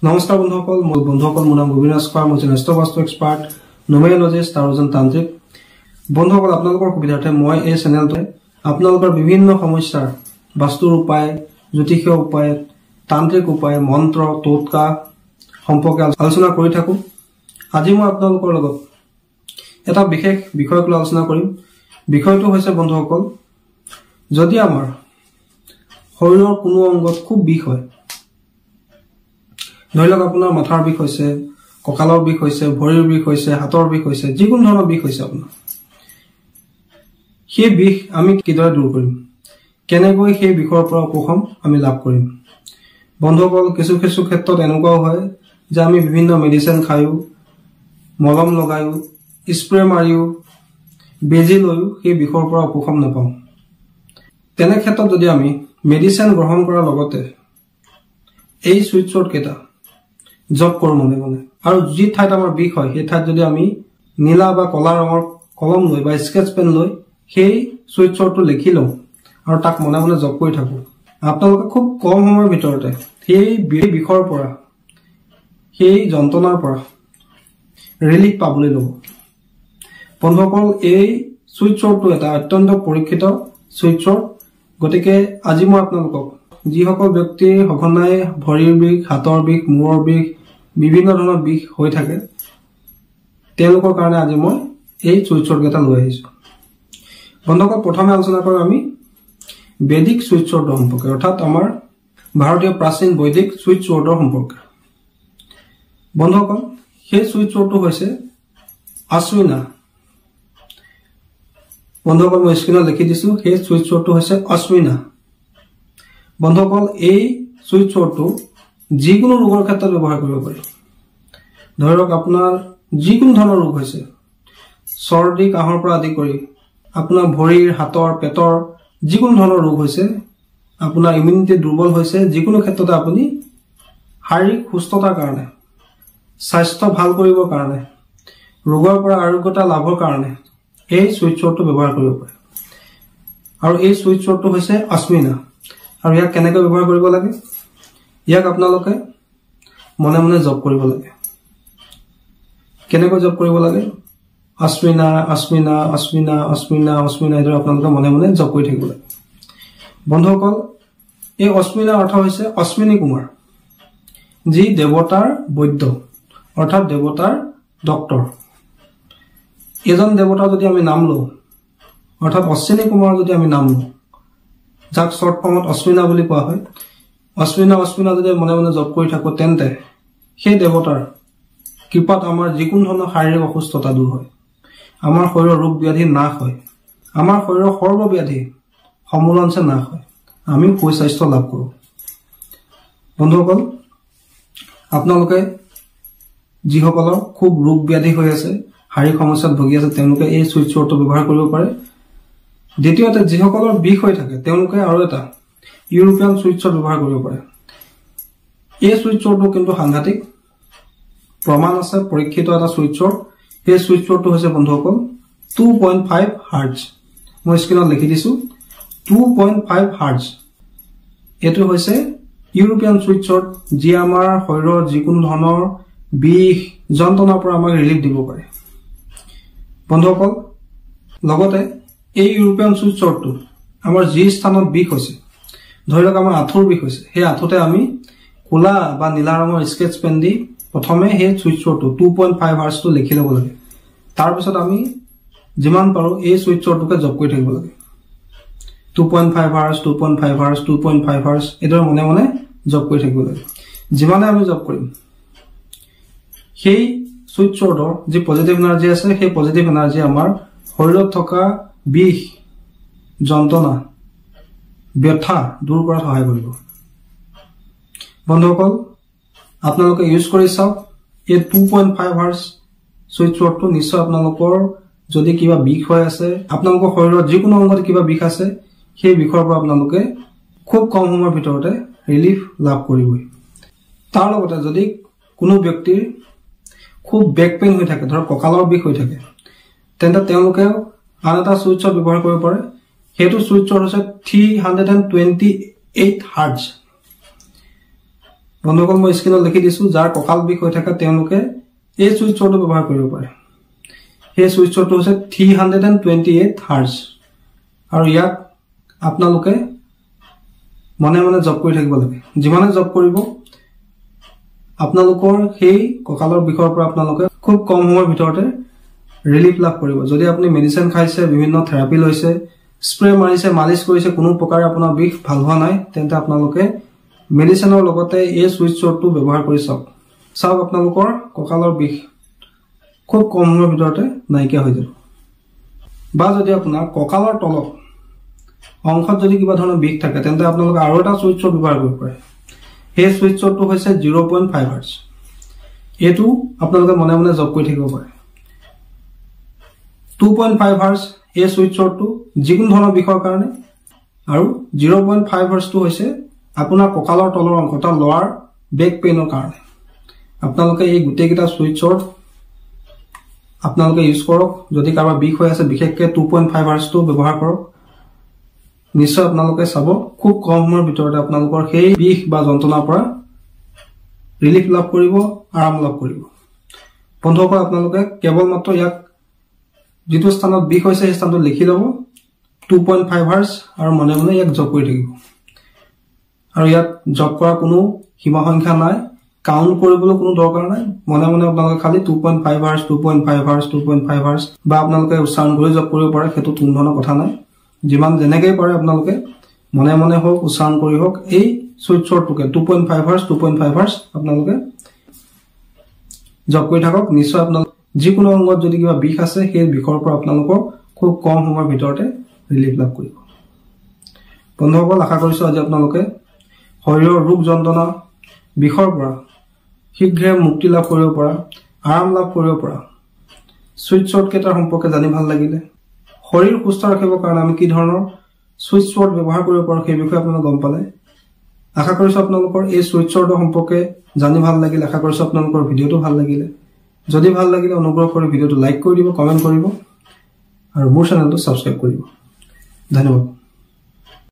নমস্কাৰ বন্ধুসকল মোৰ নাম গোবিন্দ স্কোৱাৰ মই জেনেষ্টো বাস্তু এক্সপাৰ্ট নোমেৰলজিষ্ট আৰু এজন তান্ত্ৰিক বন্ধুসকল আপোনালোকৰ সুবিধাৰ্থে মই এই চেনেলটোত আপোনালোকৰ বিভিন্ন সমস্যাৰ বাস্তুৰ উপায় জ্যোতিষীয় উপায় তান্ত্ৰিক উপায় মন্ত্ৰ টোটকা সম্পৰ্কে আলোচনা কৰি থাকো আজি মই আপোনালোকৰ লগত এটা বিশেষ বিষয়ক লৈ আলোচনা কৰিম বিষয়টো হৈছে বন্ধুসকল যদি আমাৰ শৰীৰৰ কোনো অংগত খুব বিষ হয় ধৰি লওক আপোনাৰ মাথাৰ বিষ হৈছে কঁকালৰ বিষ হৈছে ভৰিৰ বিষ হৈছে হাতৰ বিষ হৈছে যিকোনো ধৰণৰ বিষ হৈছে আপোনাৰ সেই বিষ আমি কিদৰে দূৰ কৰিম কেনেকৈ সেই বিষৰ পৰা উপশম আমি লাভ কৰিম বন্ধুসকল কিছু ক্ষেত্ৰত এনেকুৱাও হয় যে আমি বিভিন্ন মেডিচিন খায়ো মলম লগায়ো স্প্ৰে মাৰিও বেজি লৈও সেই বিষৰ পৰা উপশম নাপাওঁ তেনে ক্ষেত্ৰত যদি আমি মেডিচিন গ্ৰহণ কৰাৰ লগতে এই সুইচ ৱৰ্ড কেইটা জব কৰো মনে আৰু যি ঠাইত আমাৰ বিষ হয় সেই ঠাইত যদি আমি নীলা বা কলা ৰঙৰ কলম লৈ বা স্কেচ পেন লৈ সেই সুইচ ৱৰ্ডটো লিখি লওঁ আৰু তাক মনে জব কৰি থাকো আপোনালোকে খুব কম সময়ৰ ভিতৰতে সেই বিষৰ পৰা সেই যন্ত্ৰণাৰ পৰা ৰিলিফ পাবলৈ ল'ব বন্ধুসকল এই সুইচ ৱৰ্ডটো এটা অত্যন্ত পৰীক্ষিত সুইচ ৱৰ্ড গতিকে আজি মই আপোনালোকক যিসকল ব্যক্তিৰ সঘনাই ভৰিৰ বিষ হাতৰ বিষ মূৰৰ বিষ বিভিন্ন ধৰণৰ বিষ হৈ থাকে তেওঁলোকৰ কাৰণে আজি মই এই সুইচ ৱৰ্ড কেইটা লৈ আহিছো বন্ধুসকল প্ৰথমে আলোচনা কৰোঁ আমি বৈদিক সুইচ ৱৰ্ডৰ সম্পৰ্কে অৰ্থাৎ আমাৰ ভাৰতীয় প্ৰাচীন বৈদিক সুইচ ৱৰ্ডৰ সম্পৰ্কে বন্ধুসকল সেই সুইচ ৱৰ্ডটো হৈছে অশ্বিনা বন্ধুসকল মই স্ক্ৰীনত লিখি দিছো সেই সুইচ ৱৰ্ডটো হৈছে অশ্বিনা বন্ধুসকল এই সুইচ ৱৰ্ডটো যিকোনো ৰোগৰ ক্ষেত্ৰত ব্যৱহাৰ কৰিব পাৰি ধৰক আপোনাৰ যিকোনো ধৰণৰ ৰোগ হৈছে চৰ্দি কাহৰ পৰা আদি কৰি আপোনাৰ ভৰিৰ হাতৰ পেটৰ যিকোনো ধৰণৰ ৰোগ হৈছে আপোনাৰ ইমিউনিটি দুৰ্বল হৈছে যিকোনো ক্ষেত্ৰতে আপুনি শাৰীৰিক সুস্থতাৰ কাৰণে স্বাস্থ্য ভাল কৰিবৰ কাৰণে ৰোগৰ পৰা আৰোগ্যতা লাভৰ কাৰণে এই সুইচ ৱৰ্ডটো ব্যৱহাৰ কৰিব পাৰে আৰু এই সুইচ ৱৰ্ডটো হৈছে অশ্বিনা আৰু ইয়াক কেনেকৈ ব্যৱহাৰ কৰিব লাগে ইয়াক আপোনালোকে মনে জপ কৰিব লাগে কেনেকৈ জপ কৰিব লাগে অশ্বিনা অশ্বিনা অশ্বিনা অশ্বিনা অশ্বিনা এইদৰে আপোনালোকে মনে জপ কৰি থাকিব লাগে বন্ধুসকল এই অশ্বিনা অৰ্থ হৈছে অশ্বিনী কুমাৰ যি দেৱতাৰ বৈদ্য অৰ্থাৎ দেৱতাৰ ডক্তৰ এজন দেৱতাৰ যদি আমি নাম লওঁ অৰ্থাৎ অশ্বিনী কুমাৰ যদি আমি নাম লওঁ যাক শৰ্ট ফৰ্মত অশ্বিনা বুলি কোৱা হয় অশ্বিনা যদি মনে জপ কৰি থাকো তেন্তে সেই দেৱতাৰ কৃপাত আমাৰ যিকোনো ধৰণৰ শাৰীৰিক অসুস্থতা দূৰ হয় আমাৰ শৰীৰৰ ৰোগ ব্যাধি নাশ হয় আমাৰ শৰীৰৰ সৰ্বব্যাধি সমূলনছে নাশ হয় আমি সুস্বাস্থ্য লাভ কৰোঁ বন্ধুসকল আপোনালোকে যিসকলৰ খুব ৰোগ ব্যাধি হৈ আছে শাৰীৰিক সমস্যাত ভুগি আছে তেওঁলোকে এই সুইচ ৱৰ্ডটো ব্যৱহাৰ কৰিব পাৰে দ্বিতীয়তে যিসকলৰ বিষ হৈ থাকে তেওঁলোকে আৰু এটা ইউৰোপিয়ান সুইচ ৱৰ্ড ব্যৱহাৰ কৰিব পাৰে এই সুইচ ৱৰ্ডটো কিন্তু সাংঘাতিক প্ৰমাণ আছে পৰীক্ষিত এটা সুইচ ৱৰ্ড এই সুইচ ৱৰ্ডটো হৈছে বন্ধুসকল 2.5 হাৰ্টজ মই স্ক্ৰীনত লিখি দিছো 2.5 হাৰ্টজ এটো হৈছে ইউৰোপিয়ান সুইচ ৱৰ্ড যি আমাৰ শৰীৰৰ যিকোনো ধৰণৰ বিষ যন্ত্ৰণাৰ পৰা আমাক ৰিলিফ দিব পাৰে বন্ধুসকল লগতে এই ইউৰোপিয়ান সুইচ ৱৰ্ডটো আমাৰ যি স্থানত বিষ হৈছে ধৰি লওক আমাৰ আঁঠুৰ বিষ হৈছে সেই আঁঠুতে আমি কোলা বা নীলা ৰঙৰ স্কেচ পেন দি প্ৰথমে সেই সুইচ ৱৰ্ডটো 2.5 হাৰ্টজটো লিখি ল'ব লাগে তাৰ পিছত আমি যিমান পাৰো এই সুইচ ৱৰ্ডটোকে জপ কৰি থাকিব লাগে 2.5 হাৰ্টজ 2.5 হাৰ্টজ 2.5 হাৰ্টজ এইদৰে মনে জপ কৰি থাকিব লাগে যিমানে আমি জপ কৰিম সেই সুইচ ৱৰ্ডৰ যি পজিটিভ এনাৰ্জি আছে সেই পজিটিভ এনাৰ্জি আমাৰ শৰীৰত থকা বিষ যন্ত্ৰণা ব্যথা দূৰ কৰাত সহায় কৰিব বন্ধুসকল আপোনালোকে ইউজ কৰি চাওক এই 2.5 হাৰ্টজ সুইচ ৱৰ্ডটো নিশ্চয় আপোনালোকৰ যদি কিবা বিষ হৈ আছে আপোনালোকৰ শৰীৰত যিকোনো অংগত কিবা বিষ আছে সেই বিষৰ পৰা আপোনালোকে খুব কম সময়ৰ ভিতৰতে ৰিলিফ লাভ কৰিবই তাৰ লগতে যদি কোনো ব্যক্তিৰ খুব বেক পেইন হৈ থাকে ধৰক কঁকালৰ বিষ হৈ থাকে তেন্তে তেওঁলোকে আন এটা সুইচ ৱৰ্ড ব্যৱহাৰ কৰিব পাৰে সেইটো সুইচ ৱৰ্ড হৈছে 328 হাৰ্টজ বন্ধুসকল মই স্ক্ৰীনত লিখি দিছো যাৰ কঁকাল বিষ হৈ থাকে তেওঁলোকে এই সুইচ ৱৰ্ডটো ব্যৱহাৰ কৰিব পাৰে সেই সুইচ ৱৰ্ডটো হৈছে 328 হাৰ্জ আৰু ইয়াক আপোনালোকে মনে মনে জপ কৰি থাকিব লাগে যিমানে জপ কৰিব আপোনালোকৰ সেই কঁকালৰ বিষৰ পৰা আপোনালোকে খুব কম সময়ৰ ভিতৰতে ৰিলিফ লাভ কৰিব যদি আপুনি মেডিচিন খাইছে বিভিন্ন থেৰাপি লৈছে স্প্ৰে মাৰিছে মালিশ কৰিছে কোনো প্ৰকাৰে আপোনাৰ বিষ ভাল হোৱা নাই তেন্তে আপোনালোকে মেডিচিনৰ লগতে এই সুইচ ৱৰ্ডটো ব্যৱহাৰ কৰি চাওক আপোনালোকৰ কঁকালৰ বিষ খুব কম সময়ৰ ভিতৰতে নাইকিয়া হৈ যাব বা যদি আপোনাৰ কঁকালৰ তলত অংশত যদি কিবা ধৰণৰ বিষ থাকে তেন্তে আপোনালোকে আৰু এটা সুইচ ৱৰ্ড ব্যৱহাৰ কৰিব পাৰে সেই সুইচ ৱৰ্ডটো হৈছে 0.5 হাৰ্জ এটো আপোনালোকে মনে মনে জপ কৰি থাকিব পাৰে 2.5 হাৰ্জ এই সুইচ ৱৰ্ডটো যিকোনো ধৰণৰ বিষৰ কাৰণে আৰু 0.5 হাৰ্জটো হৈছে আপোনাৰ কঁকালৰ তলৰ অংশটা লোৱাৰ বেক পেইনৰ কাৰণে আপোনালোকে এই গুটেকিটা সুইচ ৱৰ্ড আপোনালোকে ইউজ কৰক যদি কাৰোবাৰ বিষ হৈ আছে বিশেষকৈ 2.5 হাৰ্জটো ব্যৱহাৰ কৰক নিশ্চয় আপোনালোকে চাব খুব কম সময়ৰ ভিতৰতে আপোনালোকৰ সেই বিষ বা যন্ত্ৰণাৰ পৰা ৰিলিফ লাভ কৰিব আৰাম লাভ কৰিব বন্ধুসকল আপোনালোকে কেৱল মাত্ৰ ইয়াক যিটো স্থানত বিষ হৈছে সেই স্থানটো লিখি ল'ব 2.5 হাৰ্জ আৰু মনে মনে ইয়াক জপ কৰি থাকিব আৰু ইয়াত জপ কৰাৰ কোনো সীমা সংখ্যা নাই কাউন্ট কৰিবলৈ কোনো দৰকাৰ নাই মনে মনে আপোনালোকে খালি 2.5 হাৰ্জ 2.5 হাৰ্জ 2.5 হাৰ্জ বা আপোনালোকে উচ্চাৰণ কৰি জপ কৰিব পাৰে সেইটো কোনো ধৰণৰ কথা নাই যিমান যেনেকৈ পাৰে আপোনালোকে মনে মনে হোক উচ্চাৰণ কৰি হোক এই সুইচ ৱৰ্ডটোকে 2.5 হাৰ্জ 2.5 হাৰ্জ আপোনালোকে জপ কৰি থাকক নিশ্চয় আপোনালোকে যিকোনো অংগত যদি কিবা বিষ আছে সেই বিষৰ পৰা আপোনালোকক খুব কম সময়ৰ ভিতৰতে ৰিলিফ লাভ কৰিব বন্ধুসকল আশা কৰিছো আজি আপোনালোকে শৰীৰৰ ৰোগ যন্ত্ৰণা বিষৰ পৰা শীঘ্ৰে মুক্তি লাভ কৰিব পৰা আৰাম লাভ কৰিব পৰা সুইচ ৱৰ্ড কেইটাৰ সম্পৰ্কে জানি ভাল লাগিলে শৰীৰ সুস্থ ৰাখিবৰ কাৰণে আমি কি ধৰণৰ সুইচ ৱৰ্ড ব্যৱহাৰ কৰিব পাৰোঁ সেই বিষয়ে আপোনালোকে গম পালে আশা কৰিছো আপোনালোকৰ এই সুইচ ৱৰ্ডৰ সম্পৰ্কে জানি ভাল লাগিলে আশা কৰিছো আপোনালোকৰ ভিডিঅ'টো ভাল লাগিলে যদি ভাল লাগিলে অনুগ্ৰহ কৰি ভিডিঅ'টো লাইক কৰি দিব কমেন্ট কৰিব আৰু মোৰ চেনেলটো সাবস্ক্ৰাইব কৰিব ধন্যবাদ